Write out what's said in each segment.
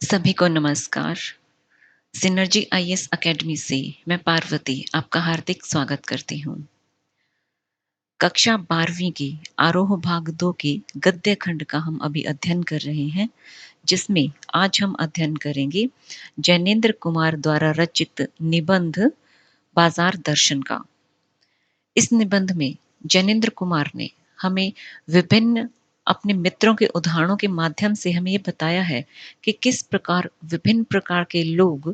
सभी को नमस्कार। सिनर्जी आईएएस अकेडमी से मैं पार्वती आपका हार्दिक स्वागत करती हूँ। कक्षा 12वीं की आरोह भाग 2 की गद्य खंड का हम अभी अध्ययन कर रहे हैं, जिसमें आज हम अध्ययन करेंगे जैनेन्द्र कुमार द्वारा रचित निबंध बाजार दर्शन का। इस निबंध में जैनेन्द्र कुमार ने हमें विभिन्न अपने मित्रों के उदाहरणों के माध्यम से हमें ये बताया है कि किस प्रकार विभिन्न प्रकार के लोग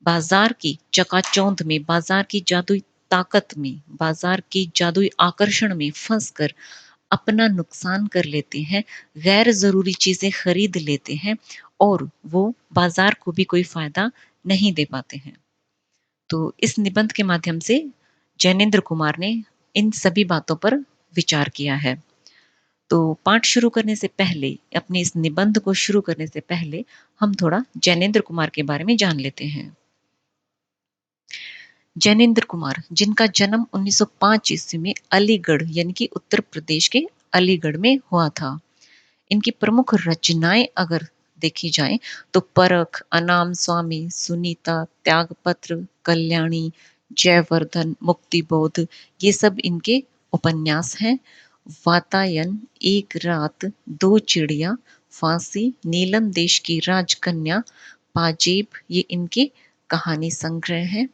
बाजार की चकाचौंध में, बाजार की जादुई ताकत में, बाजार की जादुई आकर्षण में फंसकर अपना नुकसान कर लेते हैं, गैर ज़रूरी चीज़ें खरीद लेते हैं और वो बाजार को भी कोई फ़ायदा नहीं दे पाते हैं। तो इस निबंध के माध्यम से जैनेन्द्र कुमार ने इन सभी बातों पर विचार किया है। तो पाठ शुरू करने से पहले, अपने इस निबंध को शुरू करने से पहले हम थोड़ा जैनेन्द्र कुमार के बारे में जान लेते हैं। जैनेन्द्र कुमार, जिनका जन्म 1905 ईस्वी में अलीगढ़ यानी कि उत्तर प्रदेश के अलीगढ़ में हुआ था। इनकी प्रमुख रचनाएं अगर देखी जाएं तो परख, अनाम स्वामी, सुनीता, त्यागपत्र, कल्याणी, जयवर्धन, मुक्तिबोध, ये सब इनके उपन्यास हैं। वातायन, एक रात, दो चिड़िया, फांसी, नीलम देश की राजकन्या, पाजेब, ये इनके कहानी संग्रह हैं।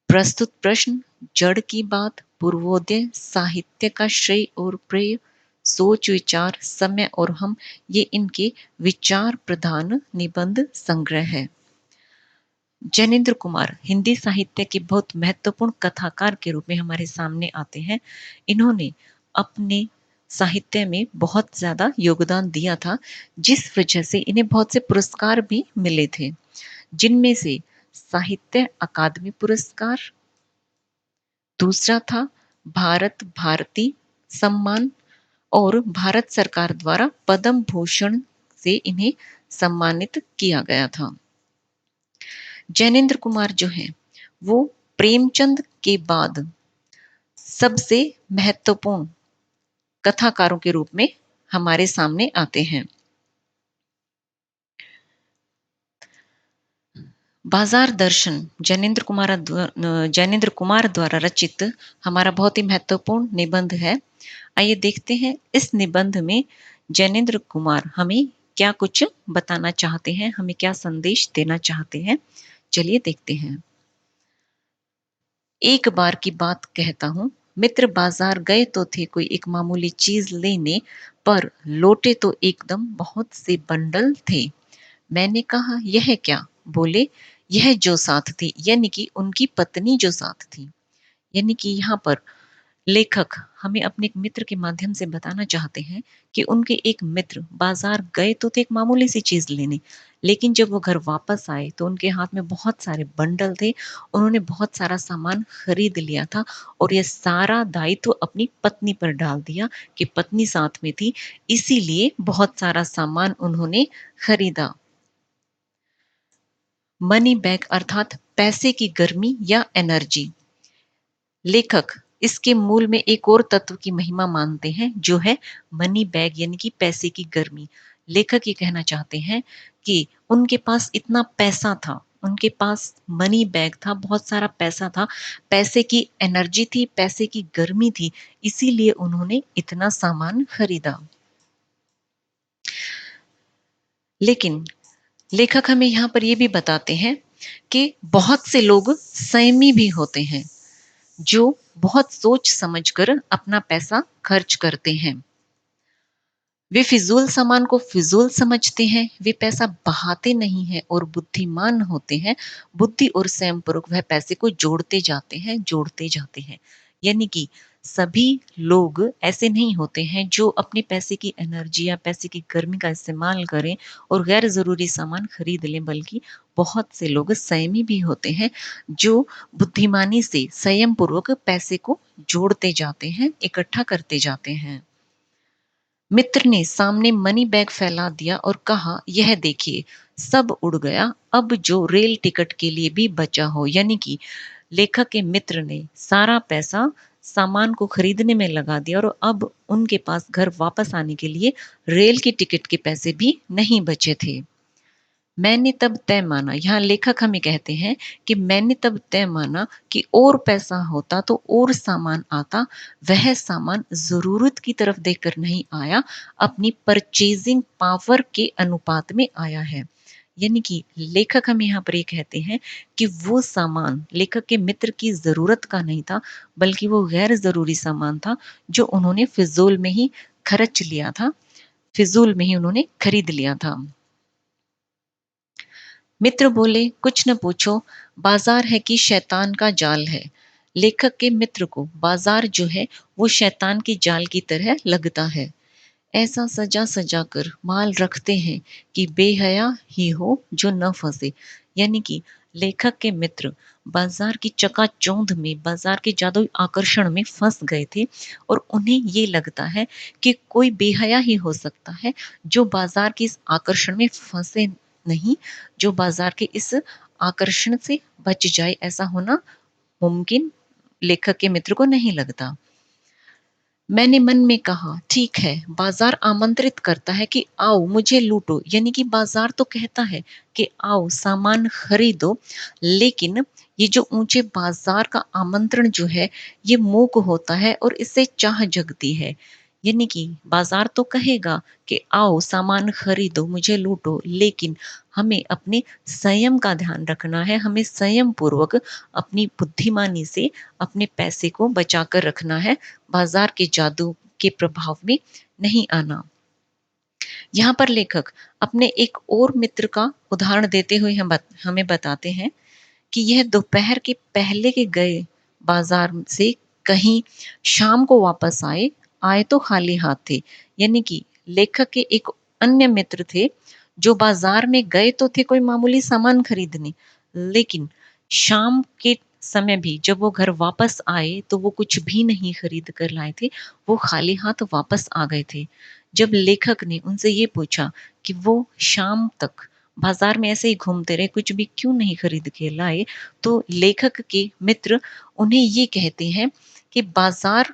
प्रस्तुत प्रश्न, जड़ की बात, पूर्वोदय, साहित्य का श्रेय और प्रेय, सोच विचार, समय और हम, ये इनके विचार प्रधान निबंध संग्रह है। जैनेन्द्र कुमार हिंदी साहित्य के बहुत महत्वपूर्ण कथाकार के रूप में हमारे सामने आते हैं। इन्होंने अपने साहित्य में बहुत ज्यादा योगदान दिया था, जिस वजह से इन्हें बहुत से पुरस्कार भी मिले थे, जिनमें से साहित्य अकादमी पुरस्कार, दूसरा था भारत भारती सम्मान और भारत सरकार द्वारा पद्म भूषण से इन्हें सम्मानित किया गया था। जैनेन्द्र कुमार जो हैं वो प्रेमचंद के बाद सबसे महत्वपूर्ण कथाकारों के रूप में हमारे सामने आते हैं। बाजार दर्शन जैनेन्द्र कुमार द्वारा रचित हमारा बहुत ही महत्वपूर्ण निबंध है। आइए देखते हैं इस निबंध में जैनेन्द्र कुमार हमें क्या कुछ बताना चाहते हैं, हमें क्या संदेश देना चाहते हैं। चलिए देखते हैं। एक बार की बात कहता हूँ, मित्र बाजार गए तो थे कोई एक मामूली चीज लेने, पर लौटे तो एकदम बहुत से बंडल थे। मैंने कहा यह क्या? बोले यह जो साथ थी, यानी कि उनकी पत्नी जो साथ थी। यानी कि यहाँ पर लेखक हमें अपने एक मित्र के माध्यम से बताना चाहते हैं कि उनके एक मित्र बाजार गए तो थे एक मामूली सी चीज लेने, लेकिन जब वो घर वापस आए तो उनके हाथ में बहुत सारे बंडल थे। उन्होंने बहुत सारा सामान खरीद लिया था और ये सारा दायित्व अपनी पत्नी पर डाल दिया कि पत्नी साथ में थी, इसीलिए बहुत सारा सामान उन्होंने खरीदा। मनी बैग अर्थात पैसे की गर्मी या एनर्जी। लेखक इसके मूल में एक और तत्व की महिमा मानते हैं, जो है मनी बैग यानी कि पैसे की गर्मी। लेखक ये कहना चाहते हैं कि उनके पास इतना पैसा था, उनके पास मनी बैग था, बहुत सारा पैसा था, पैसे की एनर्जी थी, पैसे की गर्मी थी, इसीलिए उन्होंने इतना सामान खरीदा। लेकिन लेखक हमें यहाँ पर यह भी बताते हैं कि बहुत से लोग संयमी भी होते हैं, जो बहुत सोच समझकर अपना पैसा खर्च करते हैं। वे फिजूल सामान को फिजूल समझते हैं, वे पैसा बहाते नहीं हैं और बुद्धिमान होते हैं। बुद्धि और संयम पूर्वक वह पैसे को जोड़ते जाते हैं। यानी कि सभी लोग ऐसे नहीं होते हैं जो अपने पैसे की एनर्जी या पैसे की गर्मी का इस्तेमाल करें और गैर जरूरी सामान खरीद लें, बल्कि बहुत से लोग संयमी भी होते हैं, जो बुद्धिमानी से संयम पूर्वक पैसे को जोड़ते जाते हैं, इकट्ठा करते जाते हैं। मित्र ने सामने मनी बैग फैला दिया और कहा यह देखिए, सब उड़ गया, अब जो रेल टिकट के लिए भी बचा हो। यानी कि लेखक के मित्र ने सारा पैसा सामान को खरीदने में लगा दिया और अब उनके पास घर वापस आने के लिए रेल की टिकट के पैसे भी नहीं बचे थे। मैंने तब तय माना, यहाँ लेखक हमें कहते हैं कि मैंने तब तय माना कि और पैसा होता तो और सामान आता, वह सामान जरूरत की तरफ देखकर नहीं आया, अपनी परचेजिंग पावर के अनुपात में आया है। यानी कि लेखक हमें यहाँ पर ये कहते हैं कि वो सामान लेखक के मित्र की जरूरत का नहीं था, बल्कि वो गैर जरूरी सामान था जो उन्होंने फिजूल में ही खर्च लिया था, फिजूल में ही उन्होंने खरीद लिया था। मित्र बोले, कुछ न पूछो, बाजार है कि शैतान का जाल है। लेखक के मित्र को बाजार जो है वो शैतान की जाल की तरह लगता है। ऐसा सजा सजा कर माल रखते हैं कि बेहया ही हो जो न फंसे। यानी कि लेखक के मित्र बाजार की चकाचौंध में, बाजार के जादुई आकर्षण में फंस गए थे और उन्हें ये लगता है कि कोई बेहया ही हो सकता है जो बाजार के इस आकर्षण में फंसे नहीं, जो बाजार के इस आकर्षण से बच जाए, ऐसा होना मुमकिन लेखक के मित्र को नहीं लगता। मैंने मन में कहा, ठीक है, बाजार आमंत्रित करता है कि आओ मुझे लूटो, यानी कि बाजार तो कहता है कि आओ सामान खरीदो, लेकिन ये जो ऊंचे बाजार का आमंत्रण जो है ये मूक होता है और इससे चाह जगती है। यानी कि बाजार तो कहेगा कि आओ सामान खरीदो मुझे लूटो, लेकिन हमें अपने संयम का ध्यान रखना है, हमें संयम पूर्वक अपनी बुद्धिमानी से अपने पैसे को बचाकर रखना है, बाजार के जादू के प्रभाव में नहीं आना। यहाँ पर लेखक अपने एक और मित्र का उदाहरण देते हुए हमें बताते हैं कि यह दोपहर के पहले के गए बाजार से कहीं शाम को वापस आए, आए तो खाली हाथ थे। यानी कि लेखक के एक अन्य मित्र थे जो बाजार में गए तो थे कोई मामूली सामान खरीदने, लेकिन शाम के समय भी जब वो घर वापस आए तो वो कुछ भी नहीं खरीद कर लाए थे, वो खाली हाथ वापस आ गए थे। जब लेखक ने उनसे ये पूछा कि वो शाम तक बाजार में ऐसे ही घूमते रहे, कुछ भी क्यों नहीं खरीद के लाए, तो लेखक के मित्र उन्हें ये कहते हैं कि बाजार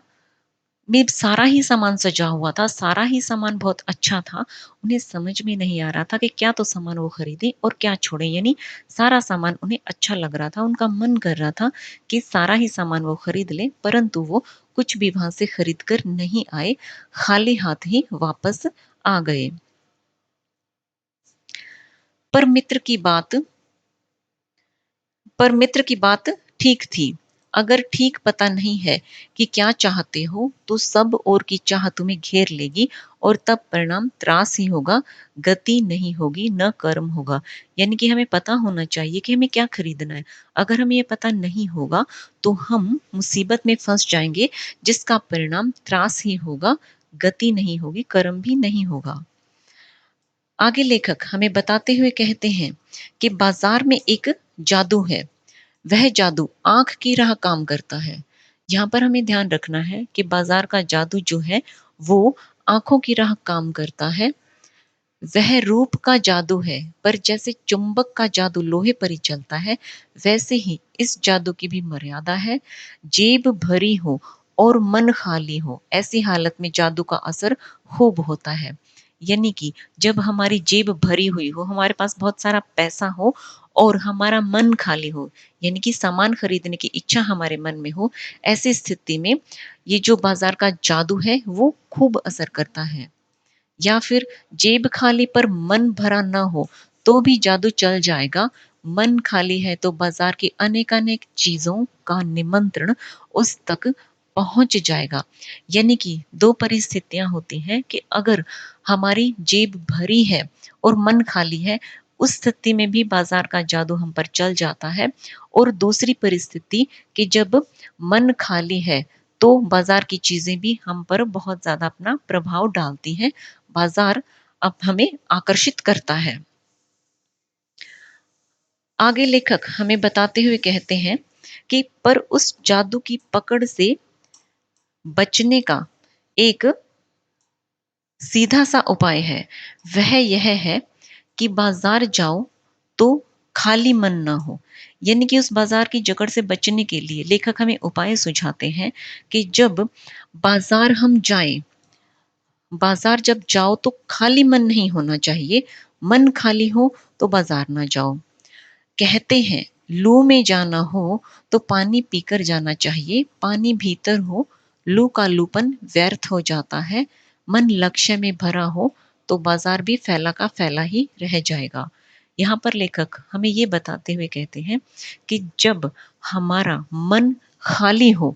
में सारा ही सामान सजा हुआ था, सारा ही सामान बहुत अच्छा था, उन्हें समझ में नहीं आ रहा था कि क्या तो सामान वो खरीदे और क्या छोड़े। यानी सारा सामान उन्हें अच्छा लग रहा था, उनका मन कर रहा था कि सारा ही सामान वो खरीद ले, परंतु वो कुछ भी वहां से खरीद कर नहीं आए, खाली हाथ ही वापस आ गए। पर मित्र की बात पर मित्र की बात ठीक थी। अगर ठीक पता नहीं है कि क्या चाहते हो तो सब और की चाह तुम्हें घेर लेगी और तब परिणाम त्रास ही होगा, गति नहीं होगी, न कर्म होगा। यानी कि हमें पता होना चाहिए कि हमें क्या खरीदना है। अगर हमें ये पता नहीं होगा तो हम मुसीबत में फंस जाएंगे, जिसका परिणाम त्रास ही होगा, गति नहीं होगी, कर्म भी नहीं होगा। आगे लेखक हमें बताते हुए कहते हैं कि बाजार में एक जादू है, वह जादू आंख की राह काम करता है। यहाँ पर हमें ध्यान रखना है कि बाजार का जादू जो है वो आंखों की राह काम करता है। वह रूप का जादू है, पर जैसे चुंबक का जादू लोहे पर ही चलता है, वैसे ही इस जादू की भी मर्यादा है। जेब भरी हो और मन खाली हो, ऐसी हालत में जादू का असर खूब होता है। यानी कि जब हमारी जेब भरी हुई हो, हमारे पास बहुत सारा पैसा हो और हमारा मन खाली हो, यानी कि सामान खरीदने की इच्छा हमारे मन में हो, ऐसी स्थिति में ये जो बाजार का जादू है वो खूब असर करता है। या फिर जेब खाली पर मन भरा ना हो तो भी जादू चल जाएगा। मन खाली है तो बाजार की अनेकानेक चीजों का निमंत्रण उस तक पहुंच जाएगा। यानी कि दो परिस्थितियां होती हैं कि अगर हमारी जेब भरी है और मन खाली है, उस स्थिति में भी बाजार का जादू हम पर चल जाता है। और दूसरी परिस्थिति कि जब मन खाली है तो बाजार की चीजें भी हम पर बहुत ज्यादा अपना प्रभाव डालती हैं, बाजार अब हमें आकर्षित करता है। आगे लेखक हमें बताते हुए कहते हैं कि पर उस जादू की पकड़ से बचने का एक सीधा सा उपाय है। वह यह है कि बाजार जाओ तो खाली मन ना हो। यानी कि उस बाजार की जकड़ से बचने के लिए लेखक हमें उपाय सुझाते हैं कि जब बाजार हम जाएं, बाजार जब जाओ तो खाली मन नहीं होना चाहिए, मन खाली हो तो बाजार ना जाओ। कहते हैं लू में जाना हो तो पानी पीकर जाना चाहिए, पानी भीतर हो लू का लूपन व्यर्थ हो जाता है, मन लक्ष्य में भरा हो तो बाजार भी फैला का फैला ही रह जाएगा। यहाँ पर लेखक हमें ये बताते हुए कहते हैं कि जब हमारा मन खाली हो,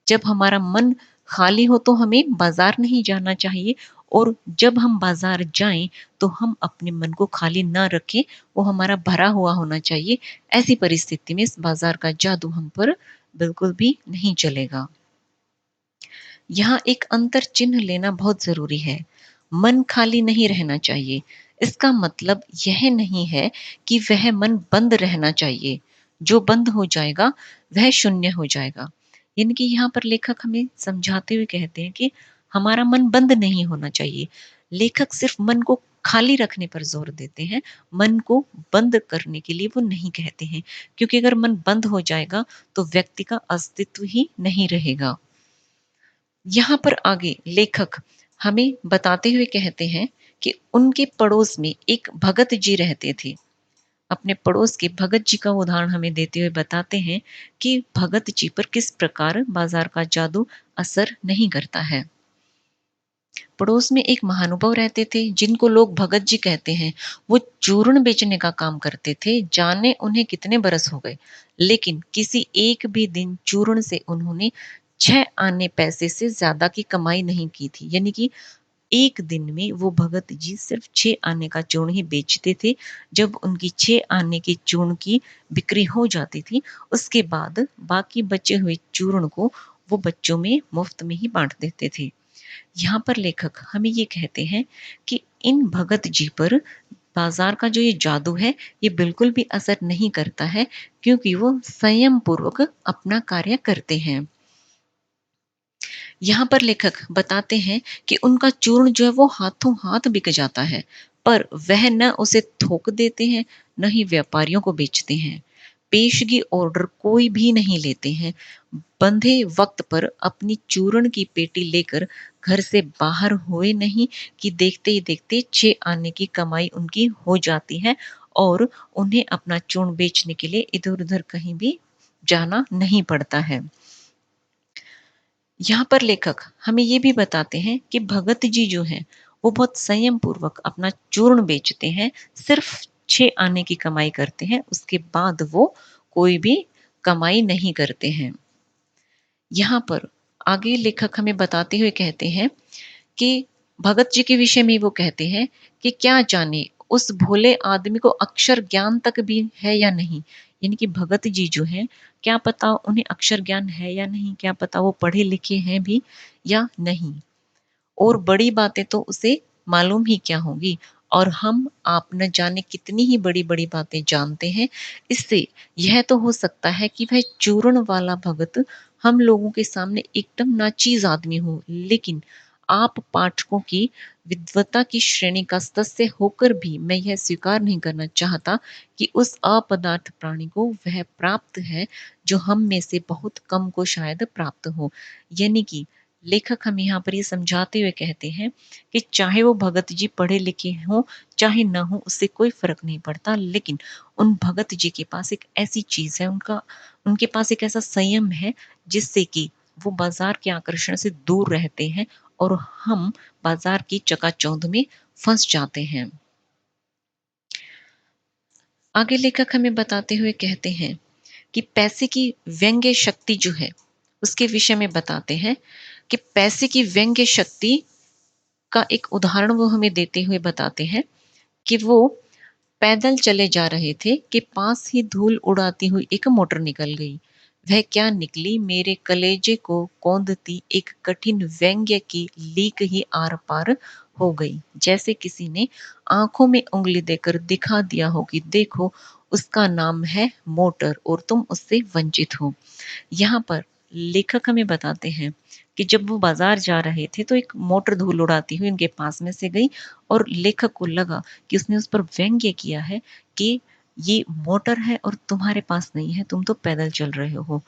जब हमारा मन खाली हो तो हमें बाजार नहीं जाना चाहिए, और जब हम बाजार जाएं तो हम अपने मन को खाली ना रखें, वो हमारा भरा हुआ होना चाहिए। ऐसी परिस्थिति में इस बाजार का जादू हम पर बिल्कुल भी नहीं चलेगा। यहाँ एक अंतर चिन्ह लेना बहुत जरूरी है। मन खाली नहीं रहना चाहिए, इसका मतलब यह नहीं है कि वह मन बंद रहना चाहिए। जो बंद हो जाएगा वह शून्य हो जाएगा। यानी कि यहाँ पर लेखक हमें समझाते हुए कहते हैं कि हमारा मन बंद नहीं होना चाहिए। लेखक सिर्फ मन को खाली रखने पर जोर देते हैं, मन को बंद करने के लिए वो नहीं कहते हैं, क्योंकि अगर मन बंद हो जाएगा तो व्यक्ति का अस्तित्व ही नहीं रहेगा। यहाँ पर आगे लेखक हमें बताते हुए कहते हैं कि उनके पड़ोस में एक भगत जी रहते थे। अपने पड़ोस के भगत जी का उदाहरण हमें देते हुए बताते हैं कि भगत जी पर किस प्रकार बाजार का जादू असर नहीं करता है। पड़ोस में एक महानुभाव रहते थे जिनको लोग भगत जी कहते हैं। वो चूर्ण बेचने का काम करते थे, जाने उन्हें कितने बरस हो गए, लेकिन किसी एक भी दिन चूर्ण से उन्होंने 6 आने पैसे से ज्यादा की कमाई नहीं की थी। यानी कि एक दिन में वो भगत जी सिर्फ 6 आने का चूर्ण ही बेचते थे। जब उनकी 6 आने की चूर्ण की बिक्री हो जाती थी, उसके बाद बाकी बचे हुए चूर्ण को वो बच्चों में मुफ्त में ही बांट देते थे। यहाँ पर लेखक हमें ये कहते हैं कि इन भगत जी पर बाजार का जो ये जादू है ये बिल्कुल भी असर नहीं करता है, क्योंकि वो संयम पूर्वक अपना कार्य करते हैं। यहाँ पर लेखक बताते हैं कि उनका चूर्ण जो है वो हाथों हाथ बिक जाता है, पर वह न उसे थोक देते हैं, न ही व्यापारियों को बेचते हैं। पेशगी ऑर्डर कोई भी नहीं लेते हैं। बंधे वक्त पर अपनी चूर्ण की पेटी लेकर घर से बाहर हुए नहीं कि देखते ही देखते 6 आने की कमाई उनकी हो जाती है, और उन्हें अपना चूर्ण बेचने के लिए इधर उधर कहीं भी जाना नहीं पड़ता है। यहाँ पर लेखक हमें ये भी बताते हैं कि भगत जी जो हैं वो बहुत संयम पूर्वक अपना चूर्ण बेचते हैं, सिर्फ 6 आने की कमाई करते हैं, उसके बाद वो कोई भी कमाई नहीं करते हैं। यहाँ पर आगे लेखक हमें बताते हुए कहते हैं कि भगत जी के विषय में वो कहते हैं कि क्या जाने उस भोले आदमी को अक्षर ज्ञान तक भी है या नहीं। यानी कि भगत जी जो हैं, क्या पता उन्हें अक्षर ज्ञान है या नहीं, क्या पता वो पढ़े लिखे हैं भी या नहीं, और बड़ी बातें तो उसे मालूम ही क्या होंगी, और हम आप न जाने कितनी ही बड़ी बड़ी बातें जानते हैं। इससे यह तो हो सकता है कि वह चूर्ण वाला भगत हम लोगों के सामने एकदम नाचीज आदमी हो, लेकिन आप पाठकों की विद्वता की श्रेणी का सदस्य होकर भी मैं यह स्वीकार नहीं करना चाहता कि उस अपदार्थ प्राणी को वह प्राप्त है जो हम में से बहुत कम को शायद प्राप्त हो। यानी कि लेखक हमें यहाँ पर ये समझाते हुए कहते हैं कि चाहे वो भगत जी पढ़े लिखे हों चाहे ना हो, उससे कोई फर्क नहीं पड़ता, लेकिन उन भगत जी के पास एक ऐसी चीज है, उनके पास एक ऐसा संयम है जिससे कि वो बाजार के आकर्षण से दूर रहते हैं, और हम बाजार की चकाचौंध में फंस जाते हैं। आगे लेखक हमें बताते हुए कहते हैं कि पैसे की व्यंग्य शक्ति जो है उसके विषय में बताते हैं कि पैसे की व्यंग्य शक्ति का एक उदाहरण वो हमें देते हुए बताते हैं कि वो पैदल चले जा रहे थे कि पास ही धूल उड़ाती हुई एक मोटर निकल गई। वह क्या निकली, मेरे कलेजे को कौंधती एक कठिन व्यंग्य की लीक ही आर पार हो गई, जैसे किसी ने आंखों में उंगली देकर दिखा दिया हो कि देखो उसका नाम है मोटर और तुम उससे वंचित हो। यहाँ पर लेखक हमें बताते हैं कि जब वो बाजार जा रहे थे तो एक मोटर धूल उड़ाती हुई उनके पास में से गई, और लेखक को लगा कि उसने उस पर व्यंग्य किया है कि ये मोटर है और तुम्हारे पास नहीं है, तुम तो पैदल चल रहे हो।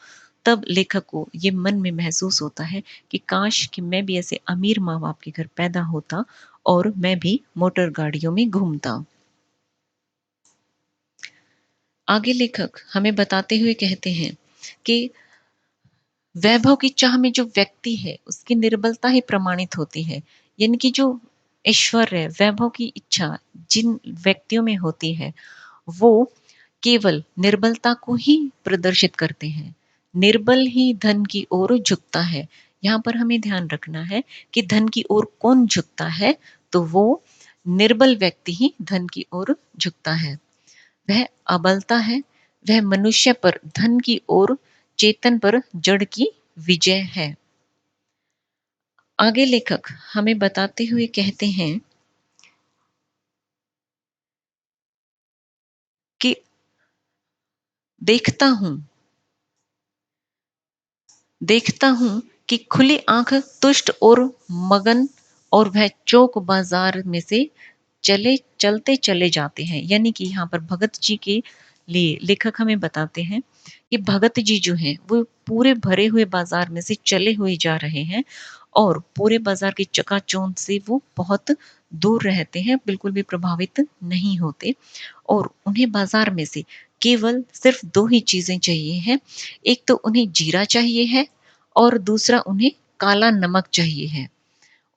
तब लेखक को ये मन में महसूस होता है कि काश कि मैं भी ऐसे अमीर माँ बाप के घर पैदा होता और मैं भी मोटर गाड़ियों में घूमता। आगे लेखक हमें बताते हुए कहते हैं कि वैभव की चाह में जो व्यक्ति है उसकी निर्बलता ही प्रमाणित होती है। यानी कि जो ऐश्वर्य वैभव की इच्छा जिन व्यक्तियों में होती है वो केवल निर्बलता को ही प्रदर्शित करते हैं। निर्बल ही धन की ओर झुकता है। यहाँ पर हमें ध्यान रखना है कि धन की ओर कौन झुकता है, तो वो निर्बल व्यक्ति ही धन की ओर झुकता है। वह अबलता है, वह मनुष्य पर धन की ओर, चेतन पर जड़ की विजय है। आगे लेखक हमें बताते हुए कहते हैं कि देखता हूं देखता हूं कि खुली आंख तुष्ट और मगन, और वह चौक बाजार में से चलते चले जाते हैं। यानी कि यहाँ पर भगत जी के लिए लेखक हमें बताते हैं कि भगत जी जो हैं वो पूरे भरे हुए बाजार में से चले हुए जा रहे हैं और पूरे बाजार की चकाचौंध से वो बहुत दूर रहते हैं, बिल्कुल भी प्रभावित नहीं होते। और उन्हें बाजार में से केवल सिर्फ दो ही चीजें चाहिए हैं। एक तो उन्हें जीरा चाहिए है और दूसरा उन्हें काला नमक चाहिए है।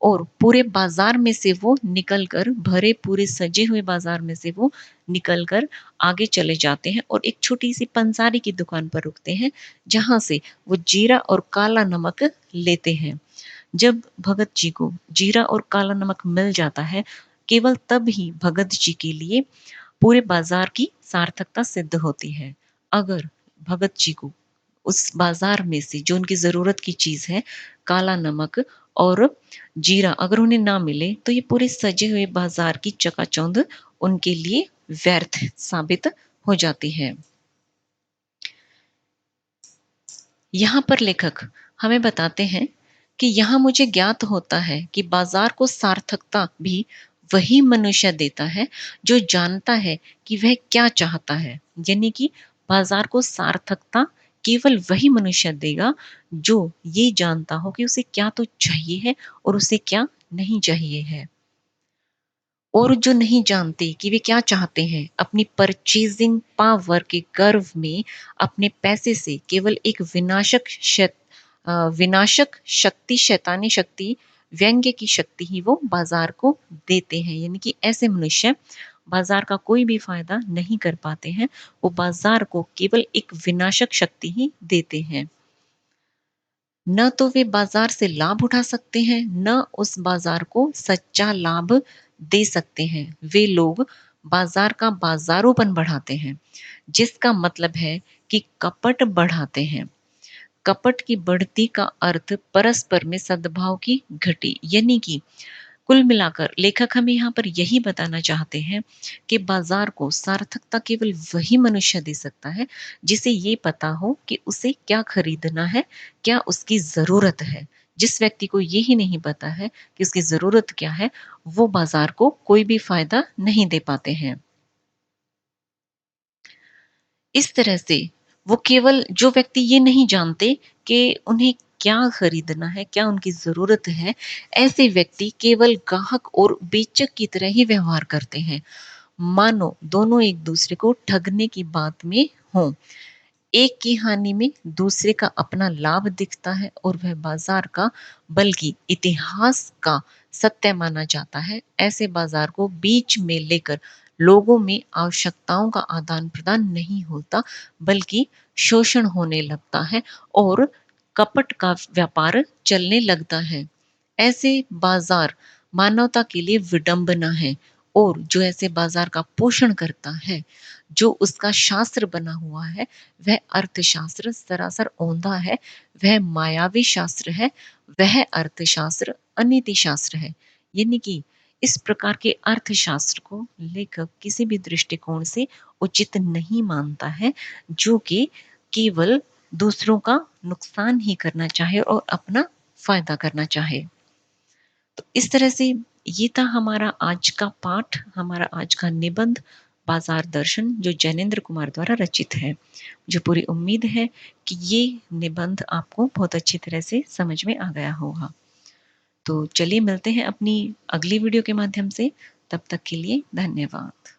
और पूरे बाजार में से वो निकलकर, भरे पूरे सजे हुए बाजार में से वो निकलकर आगे चले जाते हैं और एक छोटी सी पंसारी की दुकान पर रुकते हैं, जहां से वो जीरा और काला नमक लेते हैं। जब भगत जी को जीरा और काला नमक मिल जाता है, केवल तब ही भगत जी के लिए पूरे बाजार की सार्थकता सिद्ध होती है। अगर भगत जी को उस बाजार में से जो उनकी जरूरत की चीज है, काला नमक और जीरा, अगर उन्हें ना मिले तो ये पूरे सजे हुए बाजार की चकाचौंध उनके लिए व्यर्थ साबित हो जाती है। यहाँ पर लेखक हमें बताते हैं कि यहाँ मुझे ज्ञात होता है कि बाजार को सार्थकता भी वही मनुष्य देता है जो जानता है कि वह क्या चाहता है। यानी कि बाजार को सार्थकता केवल वही मनुष्य देगा जो ये जानता हो कि उसे क्या तो चाहिए है और उसे क्या नहीं चाहिए है। और जो नहीं जानते कि वे क्या चाहते हैं, अपनी परचेजिंग पावर के गर्व में अपने पैसे से केवल एक विनाशक शक्ति, शैतानी शक्ति, व्यंग्य की शक्ति ही वो बाजार को देते हैं। यानी कि ऐसे मनुष्य बाजार का कोई भी फायदा नहीं कर पाते हैं, वो बाजार को केवल एक विनाशक शक्ति ही देते हैं। न तो वे बाजार से लाभ उठा सकते हैं, न उस बाजार को सच्चा लाभ दे सकते हैं। वे लोग बाजार का बाजारूपन बढ़ाते हैं, जिसका मतलब है कि कपट बढ़ाते हैं। कपट की बढ़ती का अर्थ परस्पर में सद्भाव की घटी। यानी कि कुल मिलाकर लेखक हमें यहाँ पर यही बताना चाहते हैं कि बाजार को सार्थकता केवल वही मनुष्य दे सकता है जिसे ये पता हो कि उसे क्या खरीदना है, क्या उसकी जरूरत है। जिस व्यक्ति को यही नहीं पता है कि उसकी जरूरत क्या है, वो बाजार को कोई भी फायदा नहीं दे पाते हैं। इस तरह से वो केवल, जो व्यक्ति ये नहीं जानते कि उन्हें क्या खरीदना है, क्या उनकी जरूरत है, ऐसे व्यक्ति केवल ग्राहक और बेचक की तरह ही व्यवहार करते हैं, मानो दोनों एक दूसरे को ठगने की बात में हों। एक की हानि में दूसरे का अपना लाभ दिखता है और वह बाजार का बल्कि इतिहास का सत्य माना जाता है। ऐसे बाजार को बीच में लेकर लोगों में आवश्यकताओं का आदान प्रदान नहीं होता, बल्कि शोषण होने लगता है और कपट का व्यापार चलने लगता है। ऐसे बाजार मानवता के लिए विडंबना है, और जो ऐसे बाजार का पोषण करता है, जो उसका शास्त्र बना हुआ है, वह अर्थशास्त्र सरासर औंधा है, वह मायावी शास्त्र है, वह अर्थशास्त्र अनीति शास्त्र है। यानी कि इस प्रकार के अर्थशास्त्र को लेखक किसी भी दृष्टिकोण से उचित नहीं मानता है, जो कि केवल दूसरों का नुकसान ही करना चाहे और अपना फायदा करना चाहे। तो इस तरह से ये था हमारा आज का पाठ, हमारा आज का निबंध, बाजार दर्शन, जो जैनेन्द्र कुमार द्वारा रचित है। मुझे पूरी उम्मीद है कि ये निबंध आपको बहुत अच्छी तरह से समझ में आ गया होगा। तो चलिए मिलते हैं अपनी अगली वीडियो के माध्यम से। तब तक के लिए धन्यवाद।